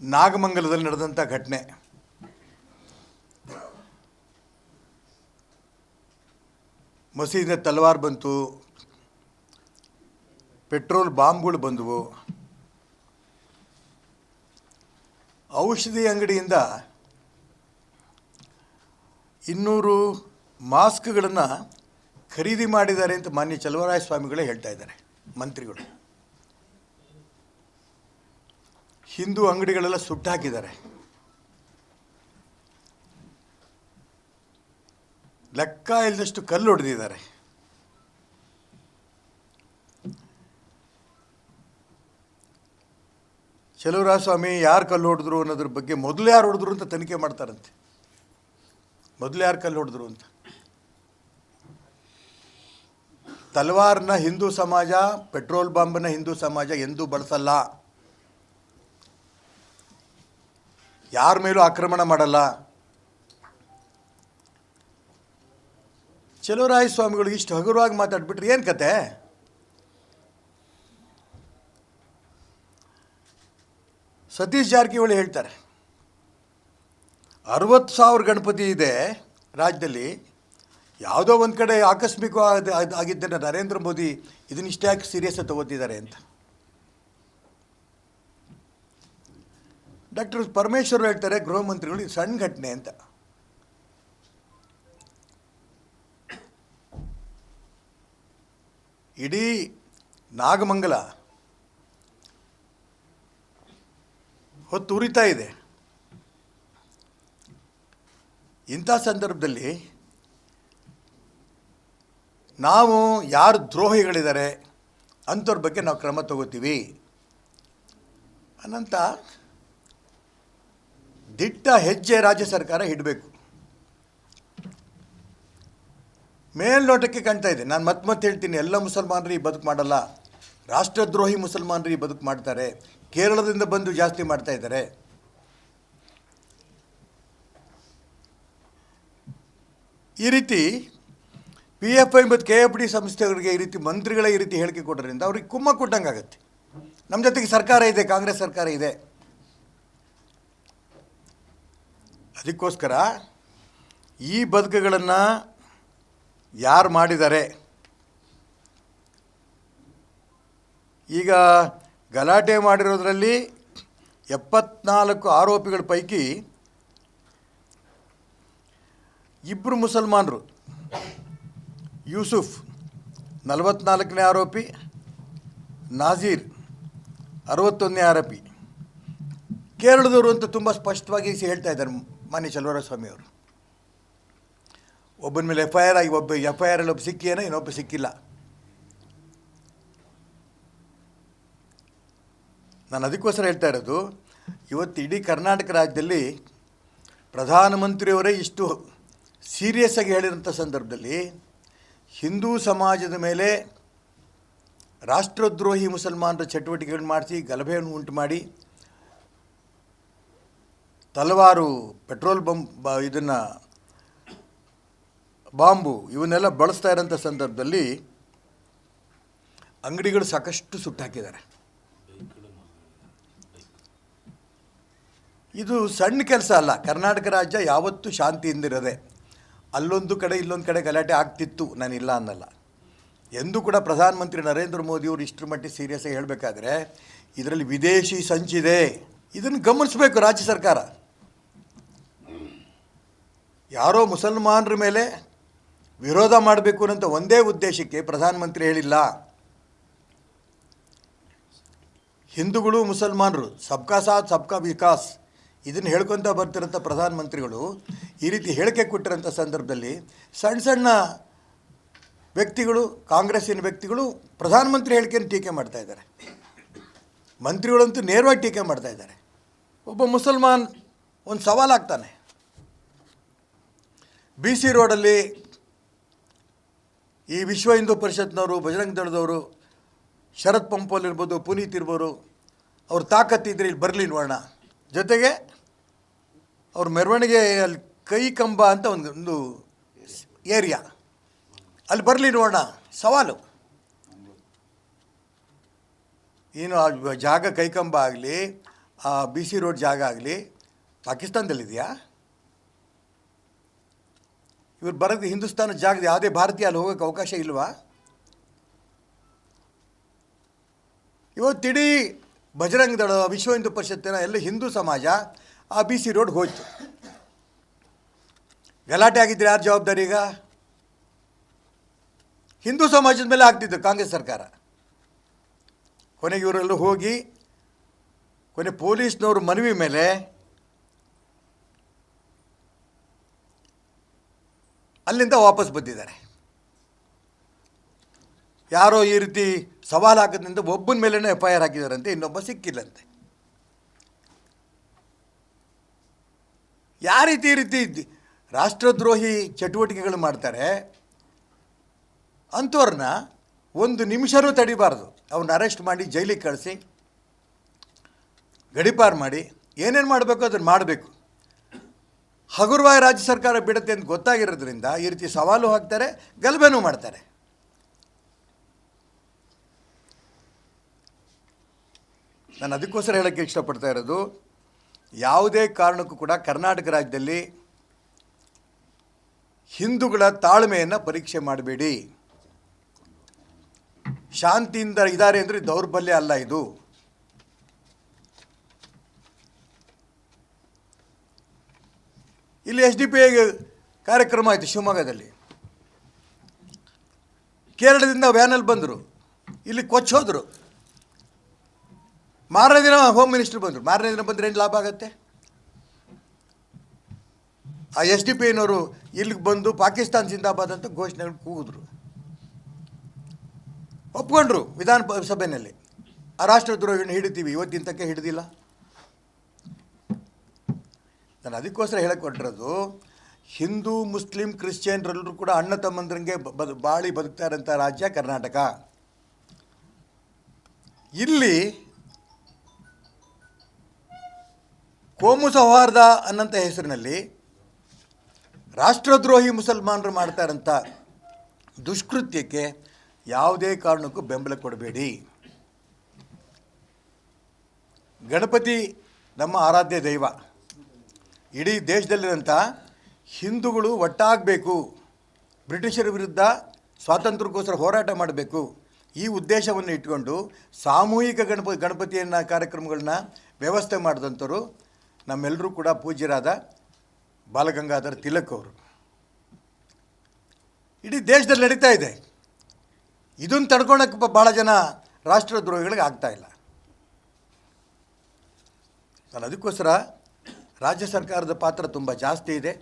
ನಾಗಮಂಗಲದಲ್ಲಿ ನಡೆದಂಥ ಘಟನೆ. ಮಸೀದಿನ ತಲವಾರ್ ಬಂತು, ಪೆಟ್ರೋಲ್ ಬಾಂಬ್ಗಳು ಬಂದವು. ಔಷಧಿ ಅಂಗಡಿಯಿಂದ 200 ಮಾಸ್ಕ್ಗಳನ್ನು ಖರೀದಿ ಮಾಡಿದ್ದಾರೆ ಅಂತ ಮಾನ್ಯ ಚಲುವರಾಯಸ್ವಾಮಿಗಳೇ ಹೇಳ್ತಾ ಇದ್ದಾರೆ, ಮಂತ್ರಿಗಳು. ಹಿಂದೂ ಅಂಗಡಿಗಳೆಲ್ಲ ಸುಟ್ಟಾಕಿದ್ದಾರೆ. ಲೆಕ್ಕ ಇಲ್ಲದಷ್ಟು ಕಲ್ಲು ಹೊಡೆದಿದ್ದಾರೆ. ಚಲುವರಾಯಸ್ವಾಮಿ ಯಾರು ಕಲ್ಲು ಹೊಡೆದ್ರು ಅನ್ನೋದ್ರ ಬಗ್ಗೆ ಮೊದಲು ಯಾರು ಹೊಡೆದ್ರು ಅಂತ ತನಿಖೆ ಮಾಡ್ತಾರಂತೆ. ಮೊದಲು ಯಾರು ಕಲ್ಲು ಹೊಡೆದ್ರು ಅಂತ. ತಲವಾರನ್ನ ಹಿಂದೂ ಸಮಾಜ, ಪೆಟ್ರೋಲ್ ಬಾಂಬನ್ನು ಹಿಂದೂ ಸಮಾಜ ಎಂದೂ ಬಳಸಲ್ಲ. ಯಾರ ಮೇಲೂ ಆಕ್ರಮಣ ಮಾಡಲ್ಲ. ಚಲುವರಾಯಸ್ವಾಮಿಗಳು ಇಷ್ಟು ಹಗುರವಾಗಿ ಮಾತಾಡ್ಬಿಟ್ರೆ ಏನು ಕತೆ? ಸತೀಶ್ ಜಾರಕಿಹೊಳಿ ಹೇಳ್ತಾರೆ 60,000 ಗಣಪತಿ ಇದೆ ರಾಜ್ಯದಲ್ಲಿ, ಯಾವುದೋ ಒಂದು ಕಡೆ ಆಕಸ್ಮಿಕವಾಗಿ ಆಗಿದ್ದನ್ನು ನರೇಂದ್ರ ಮೋದಿ ಇದನ್ನಿಷ್ಟೇ ಯಾಕೆ ಸೀರಿಯಸ್ ತಗೋತಿದ್ದಾರೆ ಅಂತ. ಡಾಕ್ಟರ್ ಪರಮೇಶ್ವರ್ ಹೇಳ್ತಾರೆ, ಗೃಹ ಮಂತ್ರಿಗಳು, ಇದು ಸಣ್ಣ ಘಟನೆ ಅಂತ. ಇಡೀ ನಾಗಮಂಗಲ ಹೊತ್ತು ಉರಿತಾ ಇದೆ. ಇಂಥ ಸಂದರ್ಭದಲ್ಲಿ ನಾವು ಯಾರು ದ್ರೋಹಿಗಳಿದ್ದಾರೆ ಅಂಥವ್ರ ಬಗ್ಗೆ ನಾವು ಕ್ರಮ ತಗೋತೀವಿ ಅನ್ನಂಥ ದಿಟ್ಟ ಹೆಜ್ಜೆ ರಾಜ್ಯ ಸರ್ಕಾರ ಇಡಬೇಕು. ಮೇಲ್ನೋಟಕ್ಕೆ ಕಾಣ್ತಾ ಇದೆ. ನಾನು ಮತ್ತೆ ಹೇಳ್ತೀನಿ, ಎಲ್ಲ ಮುಸಲ್ಮಾನರು ಈ ಬದುಕು ಮಾಡಲ್ಲ. ರಾಷ್ಟ್ರದ್ರೋಹಿ ಮುಸಲ್ಮಾನರು ಈ ಬದುಕು ಮಾಡ್ತಾರೆ. ಕೇರಳದಿಂದ ಬಂದು ಜಾಸ್ತಿ ಮಾಡ್ತಾ ಇದ್ದಾರೆ. ಈ ರೀತಿ PFI ಮತ್ತು KFD ಸಂಸ್ಥೆಗಳಿಗೆ ಈ ರೀತಿ ಮಂತ್ರಿಗಳೇ ಈ ರೀತಿ ಹೇಳಿಕೆ ಕೊಡೋದ್ರಿಂದ ಅವ್ರಿಗೆ ಕುಮ್ಮ ಕೊಟ್ಟಂಗೆ ಆಗುತ್ತೆ. ನಮ್ಮ ಜೊತೆಗೆ ಸರ್ಕಾರ ಇದೆ, ಕಾಂಗ್ರೆಸ್ ಸರ್ಕಾರ ಇದೆ. ಅದಕ್ಕೋಸ್ಕರ ಈ ಬದುಕುಗಳನ್ನು ಯಾರು ಮಾಡಿದ್ದಾರೆ, ಈಗ ಗಲಾಟೆ ಮಾಡಿರೋದ್ರಲ್ಲಿ 74 ಆರೋಪಿಗಳ ಪೈಕಿ 2 ಮುಸಲ್ಮಾನರು, ಯೂಸುಫ್ 44ನೇ ಆರೋಪಿ, ನಾಜೀರ್ 61ನೇ ಆರೋಪಿ ಕೇರಳದವರು ಅಂತ ತುಂಬ ಸ್ಪಷ್ಟವಾಗಿ ಹೇಳ್ತಾ ಇದ್ದಾರೆ ಮಾನ್ಯ ಚಲುವರಾಯಸ್ವಾಮಿ ಅವರು. ಒಬ್ಬನ ಮೇಲೆ FIR ಆಗಿ FIR ಅಲ್ಲಿ ಒಬ್ಬ ಸಿಕ್ಕಿಯೇನೋ, ಇನ್ನೊಬ್ಬ ಸಿಕ್ಕಿಲ್ಲ. ನಾನು ಅದಕ್ಕೋಸ್ಕರ ಹೇಳ್ತಾ ಇರೋದು, ಇವತ್ತು ಇಡೀ ಕರ್ನಾಟಕ ರಾಜ್ಯದಲ್ಲಿ ಪ್ರಧಾನಮಂತ್ರಿಯವರೇ ಇಷ್ಟು ಸೀರಿಯಸ್ ಆಗಿ ಹೇಳಿರೋಂಥ ಸಂದರ್ಭದಲ್ಲಿ ಹಿಂದೂ ಸಮಾಜದ ಮೇಲೆ ರಾಷ್ಟ್ರದ್ರೋಹಿ ಮುಸಲ್ಮಾನರ ಚಟುವಟಿಕೆಗಳನ್ನು ಮಾಡಿಸಿ ಗಲಭೆಯನ್ನು ಉಂಟು ಮಾಡಿ ತಲವಾರು, ಪೆಟ್ರೋಲ್ ಇದನ್ನು ಬಾಂಬು ಇವನ್ನೆಲ್ಲ ಬಳಸ್ತಾ ಇರೋಂಥ ಸಂದರ್ಭದಲ್ಲಿ ಅಂಗಡಿಗಳು ಸಾಕಷ್ಟು ಸುಟ್ಟಾಕಿದ್ದಾರೆ. ಇದು ಸಣ್ಣ ಕೆಲಸ ಅಲ್ಲ. ಕರ್ನಾಟಕ ರಾಜ್ಯ ಯಾವತ್ತೂ ಶಾಂತಿಯಿಂದಿರದೆ ಅಲ್ಲೊಂದು ಕಡೆ ಇಲ್ಲೊಂದು ಕಡೆ ಗಲಾಟೆ ಆಗ್ತಿತ್ತು, ನಾನಿಲ್ಲ ಅನ್ನಲ್ಲ. ಎಂದೂ ಕೂಡ ಪ್ರಧಾನಮಂತ್ರಿ ನರೇಂದ್ರ ಮೋದಿಯವರು ಇಷ್ಟರ ಮಟ್ಟಿಗೆ ಸೀರಿಯಸ್ ಆಗಿ ಹೇಳಬೇಕಾದ್ರೆ ಇದರಲ್ಲಿ ವಿದೇಶಿ ಸಂಚಿದೆ. ಇದನ್ನು ಗಮನಿಸಬೇಕು ರಾಜ್ಯ ಸರ್ಕಾರ. ಯಾರೋ ಮುಸಲ್ಮಾನರ ಮೇಲೆ ವಿರೋಧ ಮಾಡಬೇಕು ಅನ್ನೋಂಥ ಒಂದೇ ಉದ್ದೇಶಕ್ಕೆ ಪ್ರಧಾನಮಂತ್ರಿ ಹೇಳಿಲ್ಲ. ಹಿಂದೂಗಳು ಮುಸಲ್ಮಾನರು ಸಬ್ಕಾ ಸಾಥ್ ಸಬ್ಕಾ ವಿಕಾಸ್ ಇದನ್ನು ಹೇಳ್ಕೊತ ಬರ್ತಿರೋಂಥ ಪ್ರಧಾನಮಂತ್ರಿಗಳು ಈ ರೀತಿ ಹೇಳಿಕೆ ಕೊಟ್ಟಿರೋಂಥ ಸಂದರ್ಭದಲ್ಲಿ ಸಣ್ಣ ಸಣ್ಣ ವ್ಯಕ್ತಿಗಳು, ಕಾಂಗ್ರೆಸ್ಸಿನ ವ್ಯಕ್ತಿಗಳು ಪ್ರಧಾನಮಂತ್ರಿ ಹೇಳಿಕೆಯನ್ನು ಟೀಕೆ ಮಾಡ್ತಾಯಿದ್ದಾರೆ. ಮಂತ್ರಿಗಳಂತೂ ನೇರವಾಗಿ ಟೀಕೆ ಮಾಡ್ತಾಯಿದ್ದಾರೆ. ಒಬ್ಬ ಮುಸಲ್ಮಾನ್ ಒಂದು ಸವಾಲಾಗ್ತಾನೆ. BC ರೋಡಲ್ಲಿ ಈ ವಿಶ್ವ ಹಿಂದೂ ಪರಿಷತ್ನವರು, ಬಜರಂಗ ದಳದವರು, ಶರತ್ ಪಂಪೋಲ್ ಇರ್ಬೋದು, ಪುನೀತ್ ಇರ್ಬೋದು, ಅವ್ರ ತಾಕತ್ತಿದ್ರೆ ಇಲ್ಲಿ ಬರಲಿ ನೋಡೋಣ. ಜೊತೆಗೆ ಅವ್ರ ಮೆರವಣಿಗೆ ಅಲ್ಲಿ ಕೈ ಕಂಬ ಅಂತ ಒಂದು ಏರಿಯಾ, ಅಲ್ಲಿ ಬರಲಿ ನೋಡೋಣ ಸವಾಲು. ಏನು ಆ ಜಾಗ ಕೈಕಂಬ ಆಗಲಿ, ಆ BC ರೋಡ್ ಜಾಗ ಆಗಲಿ ಪಾಕಿಸ್ತಾನದಲ್ಲಿದೆಯಾ? ಇವ್ರು ಬರೋದು ಹಿಂದೂಸ್ತಾನ ಜಾಗದ ಯಾವುದೇ ಭಾರತೀಯ ಅಲ್ಲಿ ಹೋಗೋಕ್ಕೆ ಅವಕಾಶ ಇಲ್ವಾ? ಇವತ್ತಿಡೀ ಬಜರಂಗ ದಳ, ವಿಶ್ವ ಹಿಂದೂ ಪರಿಷತ್ತಿನ ಎಲ್ಲ ಹಿಂದೂ ಸಮಾಜ ಆ BC ರೋಡ್ಗೆ ಹೋಯ್ತು. ಗಲಾಟೆ ಆಗಿದ್ದರೆ ಯಾರು ಜವಾಬ್ದಾರಿ? ಈಗ ಹಿಂದೂ ಸಮಾಜದ ಮೇಲೆ ಆಗ್ತಿದ್ದು ಕಾಂಗ್ರೆಸ್ ಸರ್ಕಾರ. ಕೊನೆಗೆ ಇವರೆಲ್ಲರೂ ಹೋಗಿ ಕೊನೆ ಪೊಲೀಸ್ನವರು ಮನವಿ ಮೇಲೆ ಅಲ್ಲಿಂದ ವಾಪಸ್ ಬಂದಿದ್ದಾರೆ. ಯಾರೋ ಈ ರೀತಿ ಸವಾಲು ಹಾಕೋದ್ರಿಂದ ಒಬ್ಬನ ಮೇಲೇ FIR ಹಾಕಿದಾರಂತೆ, ಇನ್ನೊಬ್ಬ ಸಿಕ್ಕಿಲ್ಲಂತೆ. ಯಾವ ರೀತಿ ಈ ರೀತಿ ರಾಷ್ಟ್ರದ್ರೋಹಿ ಚಟುವಟಿಕೆಗಳು ಮಾಡ್ತಾರೆ ಅಂಥವ್ರನ್ನ ಒಂದು ನಿಮಿಷವೂ ತಡಿಬಾರ್ದು. ಅವ್ರನ್ನ ಅರೆಸ್ಟ್ ಮಾಡಿ ಜೈಲಿಗೆ ಕಳಿಸಿ ಗಡೀಪಾರು ಮಾಡಿ ಏನೇನು ಮಾಡಬೇಕು ಅದನ್ನು ಮಾಡಬೇಕು. ಹಗುರವಾಗಿ ರಾಜ್ಯ ಸರ್ಕಾರ ಬಿಡುತ್ತೆ ಅಂತ ಗೊತ್ತಾಗಿರೋದ್ರಿಂದ ಈ ರೀತಿ ಸವಾಲು ಹಾಕ್ತಾರೆ, ಗಲಭೆನೂ ಮಾಡ್ತಾರೆ. ನಾನು ಅದಕ್ಕೋಸ್ಕರ ಹೇಳೋಕ್ಕೆ ಇಷ್ಟಪಡ್ತಾ ಇರೋದು, ಯಾವುದೇ ಕಾರಣಕ್ಕೂ ಕೂಡ ಕರ್ನಾಟಕ ರಾಜ್ಯದಲ್ಲಿ ಹಿಂದೂಗಳ ತಾಳ್ಮೆಯನ್ನು ಪರೀಕ್ಷೆ ಮಾಡಬೇಡಿ. ಶಾಂತಿಯಿಂದ ಇದ್ದಾರೆ ಅಂದರೆ ದೌರ್ಬಲ್ಯ ಅಲ್ಲ ಇದು. ಇಲ್ಲಿ SDPI ಕಾರ್ಯಕ್ರಮ ಆಯಿತು ಶಿವಮೊಗ್ಗದಲ್ಲಿ. ಕೇರಳದಿಂದ ವ್ಯಾನಲ್ಲಿ ಬಂದರು, ಇಲ್ಲಿ ಕೊಚ್ಚೋದ್ರು. ಮಾರನೇ ದಿನ ಹೋಮ್ ಮಿನಿಸ್ಟರ್ ಬಂದರು. ಮಾರನೇ ದಿನ ಬಂದರೆ ಏನು ಲಾಭ ಆಗುತ್ತೆ? ಆ SDPIನವರು ಇಲ್ಲಿಗೆ ಬಂದು ಪಾಕಿಸ್ತಾನ ಜಿಂದಾಬಾದ್ ಅಂತ ಘೋಷಣೆಗಳು ಕೂಗಿದ್ರು, ಒಪ್ಕೊಂಡ್ರು ವಿಧಾನಸಭೆಯಲ್ಲಿ. ಆ ರಾಷ್ಟ್ರದ್ರೋಹಿಗಳನ್ನ ಹಿಡಿತೀವಿ, ಇವತ್ತಿನ ತನಕ ಹಿಡಿದಿಲ್ಲ. ನಾನು ಅದಕ್ಕೋಸ್ಕರ ಹೇಳಕೊಟ್ಟಿರೋದು, ಹಿಂದೂ ಮುಸ್ಲಿಂ ಕ್ರಿಶ್ಚಿಯನ್ರೆಲ್ಲರೂ ಕೂಡ ಅಣ್ಣ ತಮ್ಮಂದ್ರಂಗೆ ಬಾಳಿ ಬದುಕ್ತಾ ಇರೋಂಥ ರಾಜ್ಯ ಕರ್ನಾಟಕ. ಇಲ್ಲಿ ಕೋಮು ಸೌಹಾರ್ದ ಅನ್ನೋಂಥ ಹೆಸರಿನಲ್ಲಿ ರಾಷ್ಟ್ರದ್ರೋಹಿ ಮುಸಲ್ಮಾನರು ಮಾಡ್ತಾ ಇರೋಂಥ ದುಷ್ಕೃತ್ಯಕ್ಕೆ ಯಾವುದೇ ಕಾರಣಕ್ಕೂ ಬೆಂಬಲ ಕೊಡಬೇಡಿ. ಗಣಪತಿ ನಮ್ಮ ಆರಾಧ್ಯ ದೈವ. ಇಡೀ ದೇಶದಲ್ಲಿರೋಂಥ ಹಿಂದೂಗಳು ಒಟ್ಟಾಗಬೇಕು, ಬ್ರಿಟಿಷರ ವಿರುದ್ಧ ಸ್ವಾತಂತ್ರ್ಯಕ್ಕೋಸ್ಕರ ಹೋರಾಟ ಮಾಡಬೇಕು, ಈ ಉದ್ದೇಶವನ್ನು ಇಟ್ಕೊಂಡು ಸಾಮೂಹಿಕ ಗಣಪತಿಯನ್ನು ಕಾರ್ಯಕ್ರಮಗಳನ್ನ ವ್ಯವಸ್ಥೆ ಮಾಡಿದಂಥವ್ರು ನಮ್ಮೆಲ್ಲರೂ ಕೂಡ ಪೂಜ್ಯರಾದ ಬಾಲಗಂಗಾಧರ ತಿಲಕ್ ಅವರು. ಇಡೀ ದೇಶದಲ್ಲಿ ನಡೀತಾ ಇದೆ. ಇದನ್ನು ತಡ್ಕೊಳಕ್ಕೆ ಭಾಳ ಜನ ರಾಷ್ಟ್ರದ್ರೋಹಿಗಳಿಗೆ ಆಗ್ತಾಯಿಲ್ಲ. ನಾನು ಅದಕ್ಕೋಸ್ಕರ ರಾಜ್ಯ ಸರ್ಕಾರದ ಪಾತ್ರ ತುಂಬ ಜಾಸ್ತಿ ಇದೆ.